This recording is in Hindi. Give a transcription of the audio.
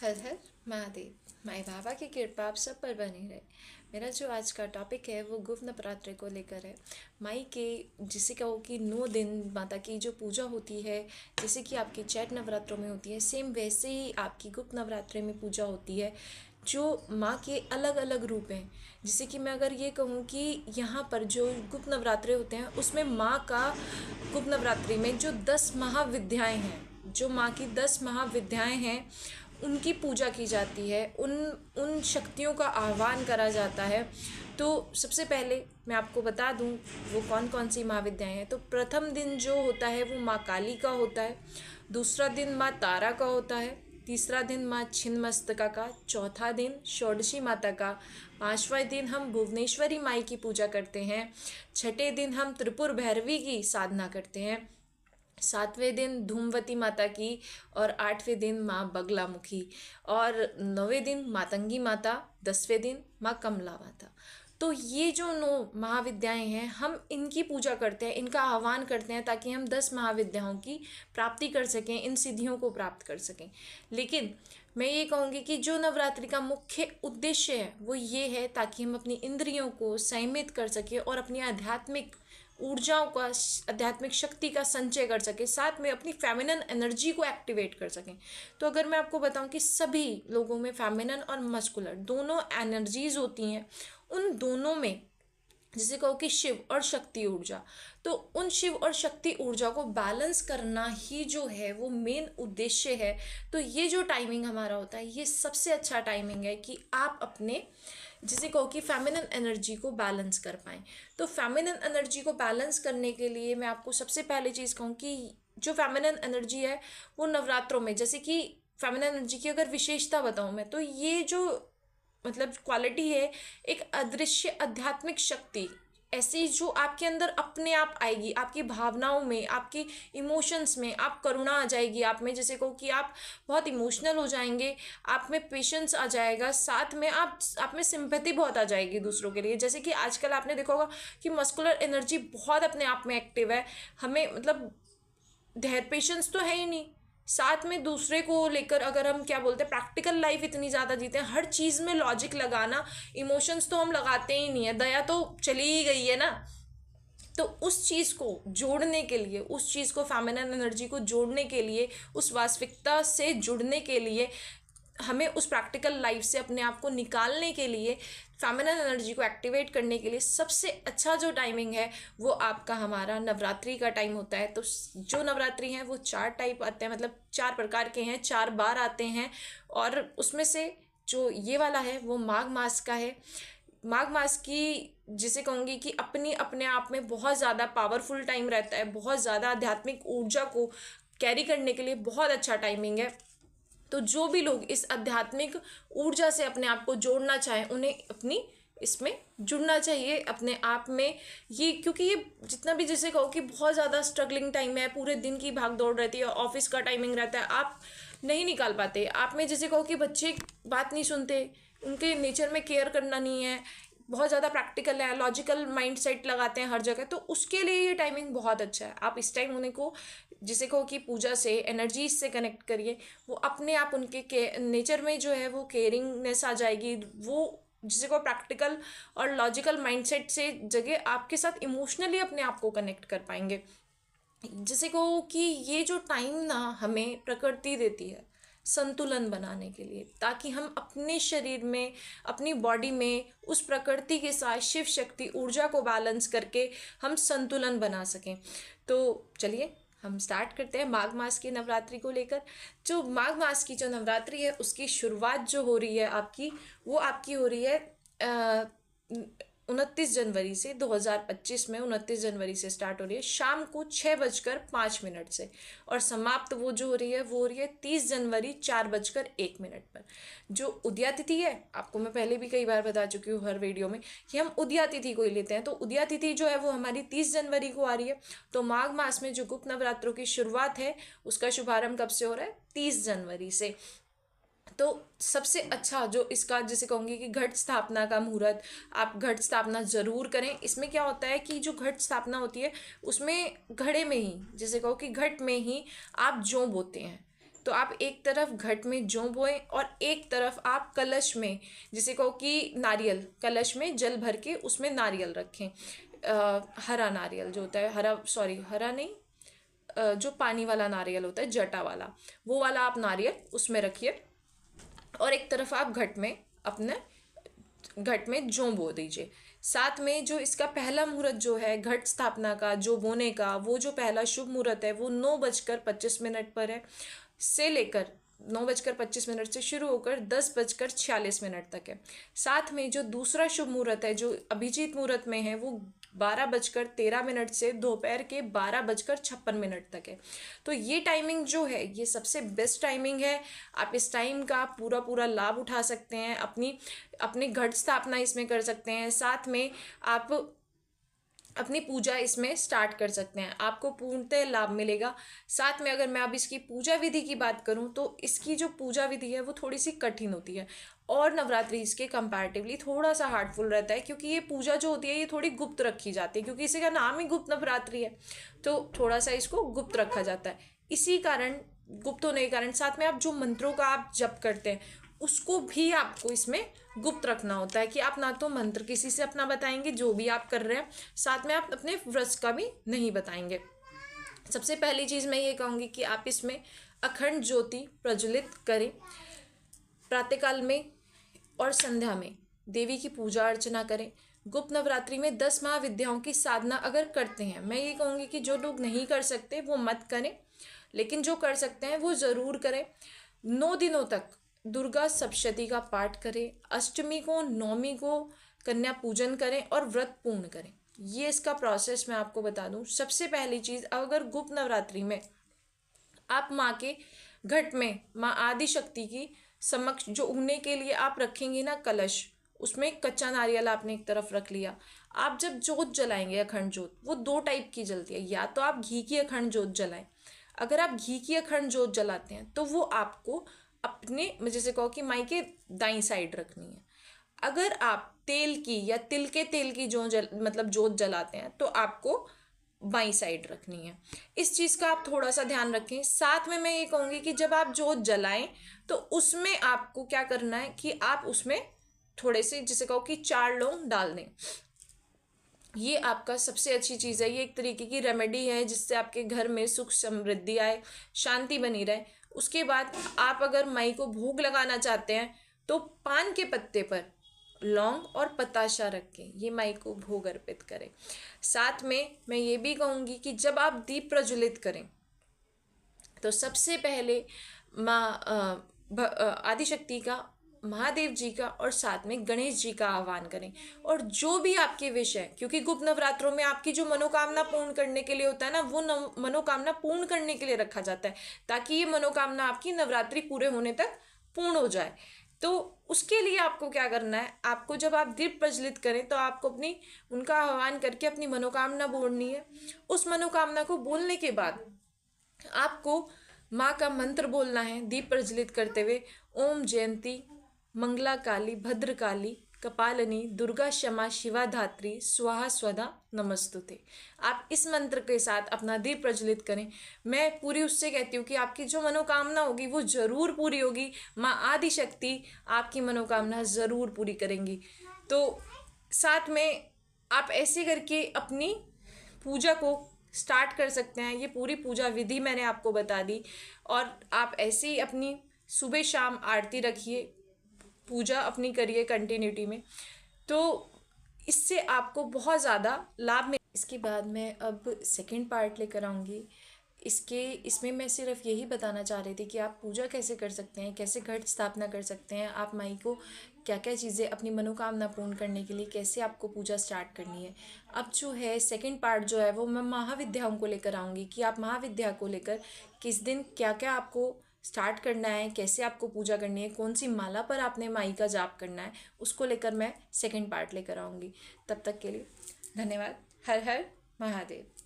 हर हर महादेव। माई बाबा की कृपा आप सब पर बनी रहे। मेरा जो आज का टॉपिक है वो गुप्त नवरात्रि को लेकर है। माई के जिसे कहो कि 9 दिन माता की जो पूजा होती है, जैसे कि आपके चैत नवरात्रों में होती है, सेम वैसे ही आपकी गुप्त नवरात्रि में पूजा होती है, जो माँ के अलग अलग रूप हैं। जैसे कि मैं अगर ये कहूँ कि यहाँ पर जो गुप्त नवरात्रि होते हैं उसमें माँ का गुप्त नवरात्रि में जो 10 महाविद्याएँ हैं, जो माँ की 10 महाविद्याएँ हैं, उनकी पूजा की जाती है, उन शक्तियों का आह्वान करा जाता है। तो सबसे पहले मैं आपको बता दूं वो कौन कौन सी महाविद्याएँ हैं। तो प्रथम दिन जो होता है वो माँ काली का होता है, दूसरा दिन माँ तारा का होता है, तीसरा दिन माँ छिन्नमस्तिका का, चौथा दिन षोडशी माता का, पांचवा दिन हम भुवनेश्वरी माई की पूजा करते हैं, छठे दिन हम त्रिपुर भैरवी की साधना करते हैं, सातवें दिन धूमवती माता की, और आठवें दिन माँ बगलामुखी, और 9वें दिन मातंगी माता, 10वें दिन माँ कमला माता। तो ये जो 9 महाविद्याएं हैं, हम इनकी पूजा करते हैं, इनका आह्वान करते हैं ताकि हम 10 महाविद्याओं की प्राप्ति कर सकें, इन सिद्धियों को प्राप्त कर सकें। लेकिन मैं ये कहूँगी कि जो नवरात्रि का मुख्य उद्देश्य है वो ये है ताकि हम अपनी इंद्रियों को संयमित कर सकें और अपनी आध्यात्मिक ऊर्जाओं का, आध्यात्मिक शक्ति का संचय कर सके, साथ में अपनी फेमिनन एनर्जी को एक्टिवेट कर सकें। तो अगर मैं आपको बताऊं कि सभी लोगों में फेमिनन और मस्कुलर दोनों एनर्जीज होती हैं, उन दोनों में जिसे कहो कि शिव और शक्ति ऊर्जा, तो उन शिव और शक्ति ऊर्जा को बैलेंस करना ही जो है वो मेन उद्देश्य है। तो ये जो टाइमिंग हमारा होता है, ये सबसे अच्छा टाइमिंग है कि आप अपने जिसे कहो कि फेमिनन एनर्जी को बैलेंस कर पाएँ। तो फेमिनन एनर्जी को बैलेंस करने के लिए मैं आपको सबसे पहले चीज़ कहूँ कि जो फेमिनन एनर्जी है वो नवरात्रों में, जैसे कि फेमिनन एनर्जी की अगर विशेषता बताऊँ मैं, तो ये जो मतलब क्वालिटी है, एक अदृश्य आध्यात्मिक शक्ति ऐसी जो आपके अंदर अपने आप आएगी, आपकी भावनाओं में, आपकी इमोशंस में, आप करुणा आ जाएगी आप में, जैसे कहो कि आप बहुत इमोशनल हो जाएंगे, आप में पेशेंस आ जाएगा, साथ में आप में सिंपैथी बहुत आ जाएगी दूसरों के लिए। जैसे कि आजकल आपने देखा होगा कि मस्कुलर एनर्जी बहुत अपने आप में एक्टिव है, हमें मतलब धैर्य पेशेंस तो है ही नहीं, साथ में दूसरे को लेकर अगर हम क्या बोलते हैं प्रैक्टिकल लाइफ इतनी ज़्यादा जीते हैं, हर चीज़ में लॉजिक लगाना, इमोशंस तो हम लगाते ही नहीं है, दया तो चली ही गई है ना। तो उस चीज़ को जोड़ने के लिए, उस चीज़ को फेमिनिन एनर्जी को जोड़ने के लिए, उस वास्तविकता से जुड़ने के लिए, हमें उस प्रैक्टिकल लाइफ से अपने आप को निकालने के लिए, फेमिनिन एनर्जी को एक्टिवेट करने के लिए सबसे अच्छा जो टाइमिंग है वो आपका हमारा नवरात्रि का टाइम होता है। तो जो नवरात्रि हैं वो 4 टाइप आते हैं, मतलब 4 प्रकार के हैं, 4 बार आते हैं, और उसमें से जो ये वाला है वो माघ मास का है। माघ मास की जिसे कहूँगी कि अपने आप में बहुत ज़्यादा पावरफुल टाइम रहता है, बहुत ज़्यादा आध्यात्मिक ऊर्जा को कैरी करने के लिए बहुत अच्छा टाइमिंग है। तो जो भी लोग इस आध्यात्मिक ऊर्जा से अपने आप को जोड़ना चाहें, उन्हें अपनी इसमें जुड़ना चाहिए अपने आप में। ये क्योंकि ये जितना भी जैसे कहो कि बहुत ज़्यादा स्ट्रगलिंग टाइम है, पूरे दिन की भाग दौड़ रहती है, ऑफिस का टाइमिंग रहता है, आप नहीं निकाल पाते। आप में जैसे कहो कि बच्चे बात नहीं सुनते, उनके नेचर में केयर करना नहीं है, बहुत ज़्यादा प्रैक्टिकल है, लॉजिकल माइंड सेट लगाते हैं हर जगह, तो उसके लिए ये टाइमिंग बहुत अच्छा है। आप इस टाइम उन्हें को जिसे कहो कि पूजा से, एनर्जीज से कनेक्ट करिए, वो अपने आप उनके नेचर में जो है वो केयरिंगनेस आ जाएगी, वो जिसे को प्रैक्टिकल और लॉजिकल माइंडसेट से जगह आपके साथ इमोशनली अपने आप को कनेक्ट कर पाएंगे। जैसे कहो कि ये जो टाइम ना हमें प्रकृति देती है संतुलन बनाने के लिए, ताकि हम अपने शरीर में, अपनी बॉडी में उस प्रकृति के साथ शिव शक्ति ऊर्जा को बैलेंस करके हम संतुलन बना सकें। तो चलिए हम स्टार्ट करते हैं माघ मास की नवरात्रि को लेकर। जो माघ मास की जो नवरात्रि है उसकी शुरुआत जो हो रही है आपकी, वो आपकी हो रही है 29 जनवरी से, 2025 में 29 जनवरी से स्टार्ट हो रही है, शाम को 6:05 से, और समाप्त वो जो हो रही है वो हो रही है 30 जनवरी 4:01 पर। जो उदया तिथि है, आपको मैं पहले भी कई बार बता चुकी हूँ हर वीडियो में कि हम उदया तिथि को ही लेते हैं। तो उदया तिथि जो है वो हमारी 30 जनवरी को आ रही है। तो माघ मास में जो गुप्त नवरात्रों की शुरुआत है उसका शुभारंभ कब से हो रहा है? 30 जनवरी से। तो सबसे अच्छा जो इसका जिसे कहूँगी कि घट स्थापना का मुहूर्त, आप घट स्थापना ज़रूर करें। इसमें क्या होता है कि जो घट स्थापना होती है उसमें घड़े में ही, जैसे कहो कि घट में ही आप जौ बोते हैं, तो आप एक तरफ घट में जौ बोएं और एक तरफ आप कलश में, जिसे कहो कि नारियल, कलश में जल भर के उसमें नारियल रखें। हरा नारियल जो होता है, हरा नहीं, जो पानी वाला नारियल होता है, जटा वाला, वो वाला आप नारियल उसमें रखिए। और एक तरफ आप घट में जौ बो दीजिए। साथ में जो इसका पहला मुहूर्त जो है घट स्थापना का, जो बोने का, वो जो पहला शुभ मुहूर्त है वो 9:25 पर है, से लेकर 9:25 से शुरू होकर 10:46 तक है। साथ में जो दूसरा शुभ मुहूर्त है जो अभिजीत मुहूर्त में है, वो 12:13 से दोपहर के 12:56 तक है। तो ये टाइमिंग जो है ये सबसे बेस्ट टाइमिंग है। आप इस टाइम का पूरा पूरा लाभ उठा सकते हैं, अपनी घट स्थापना इसमें कर सकते हैं। साथ में आप अपनी पूजा इसमें स्टार्ट कर सकते हैं, आपको पूर्णतः लाभ मिलेगा। साथ में अगर मैं अब इसकी पूजा विधि की बात करूं तो इसकी जो पूजा विधि है वो थोड़ी सी कठिन होती है और नवरात्रि इसके कंपैरेटिवली थोड़ा सा हार्डफुल रहता है, क्योंकि ये पूजा जो होती है ये थोड़ी गुप्त रखी जाती है, क्योंकि इसी का नाम ही गुप्त नवरात्रि है, तो थोड़ा सा इसको गुप्त रखा जाता है। इसी कारण, गुप्त होने के कारण, साथ में आप जो मंत्रों का आप जप करते हैं उसको भी आपको इसमें गुप्त रखना होता है, कि आप ना तो मंत्र किसी से अपना बताएंगे जो भी आप कर रहे हैं, साथ में आप अपने व्रत का भी नहीं बताएंगे। सबसे पहली चीज़ मैं ये कहूँगी कि आप इसमें अखंड ज्योति प्रज्वलित करें। प्रातःकाल में और संध्या में देवी की पूजा अर्चना करें। गुप्त नवरात्रि में 10 महाविद्याओं की साधना अगर करते हैं, मैं ये कहूँगी कि जो लोग नहीं कर सकते वो मत करें, लेकिन जो कर सकते हैं वो ज़रूर करें। 9 दिनों तक दुर्गा सप्तशती का पाठ करें, अष्टमी को, नवमी को कन्या पूजन करें और व्रत पूर्ण करें। ये इसका प्रोसेस मैं आपको बता दूं। सबसे पहली चीज़, अगर गुप्त नवरात्रि में आप माँ के घट में माँ आदि शक्ति की समक्ष जो उगने के लिए आप रखेंगे ना कलश, उसमें कच्चा नारियल आपने एक तरफ रख लिया। आप जब जोत जलाएंगे अखंड जोत, वो 2 टाइप की जलती है, या तो आप घी की अखंड जोत जलाएं। अगर आप घी की अखंड जोत जलाते हैं तो वो आपको अपने, जैसे कहो कि माई के दाईं साइड रखनी है। अगर आप तेल की या तिल के तेल की जोत जलाते हैं तो आपको बाईं साइड रखनी है। इस चीज़ का आप थोड़ा सा ध्यान रखें। साथ में मैं ये कहूँगी कि जब आप जोत जलाएं तो उसमें आपको क्या करना है कि आप उसमें थोड़े से, जिसे कहो कि 4 लौंग डाल दें। ये आपका सबसे अच्छी चीज़ है, ये एक तरीके की रेमेडी है जिससे आपके घर में सुख समृद्धि आए, शांति बनी रहे। उसके बाद आप अगर माई को भोग लगाना चाहते हैं तो पान के पत्ते पर लौंग और बताशा रख के ये माई को भोग अर्पित करें। साथ में मैं ये भी कहूँगी कि जब आप दीप प्रज्वलित करें तो सबसे पहले माँ आदिशक्ति का, महादेव जी का और साथ में गणेश जी का आह्वान करें। और जो भी आपके विष है, क्योंकि गुप्त नवरात्रों में आपकी जो मनोकामना पूर्ण करने के लिए होता है ना, वो मनोकामना पूर्ण करने के लिए रखा जाता है, ताकि ये मनोकामना आपकी नवरात्रि पूरे होने तक पूर्ण हो जाए। तो उसके लिए आपको क्या करना है, आपको जब आप दीप प्रज्वलित करें तो आपको उनका आह्वान करके अपनी मनोकामना बोलनी है। उस मनोकामना को बोलने के बाद आपको माँ का मंत्र बोलना है दीप प्रज्वलित करते हुए, ओम जयंती मंगला काली भद्रकाली कपालिनी दुर्गा क्षमा शिवा धात्री स्वाहा स्वधा नमस्तुते। आप इस मंत्र के साथ अपना दीप प्रज्वलित करें। मैं पूरी उससे कहती हूँ कि आपकी जो मनोकामना होगी वो ज़रूर पूरी होगी। माँ आदि शक्ति आपकी मनोकामना ज़रूर पूरी करेंगी। तो साथ में आप ऐसे करके अपनी पूजा को स्टार्ट कर सकते हैं। ये पूरी पूजा विधि मैंने आपको बता दी, और आप ऐसे ही अपनी सुबह शाम आरती रखिए, पूजा अपनी करिए कंटिन्यूटी में, तो इससे आपको बहुत ज़्यादा लाभ मिल। इसके बाद मैं अब सेकंड पार्ट लेकर आऊँगी। इसमें मैं सिर्फ यही बताना चाह रही थी कि आप पूजा कैसे कर सकते हैं, कैसे घट स्थापना कर सकते हैं, आप माई को क्या क्या चीज़ें अपनी मनोकामना पूर्ण करने के लिए कैसे आपको पूजा स्टार्ट करनी है। अब जो है सेकंड पार्ट जो है वो मैं महाविद्याओं को लेकर आऊँगी, कि आप महाविद्या को लेकर किस दिन क्या क्या आपको स्टार्ट करना है, कैसे आपको पूजा करनी है, कौन सी माला पर आपने माई का जाप करना है, उसको लेकर मैं सेकंड पार्ट लेकर आऊँगी। तब तक के लिए धन्यवाद। हर हर महादेव।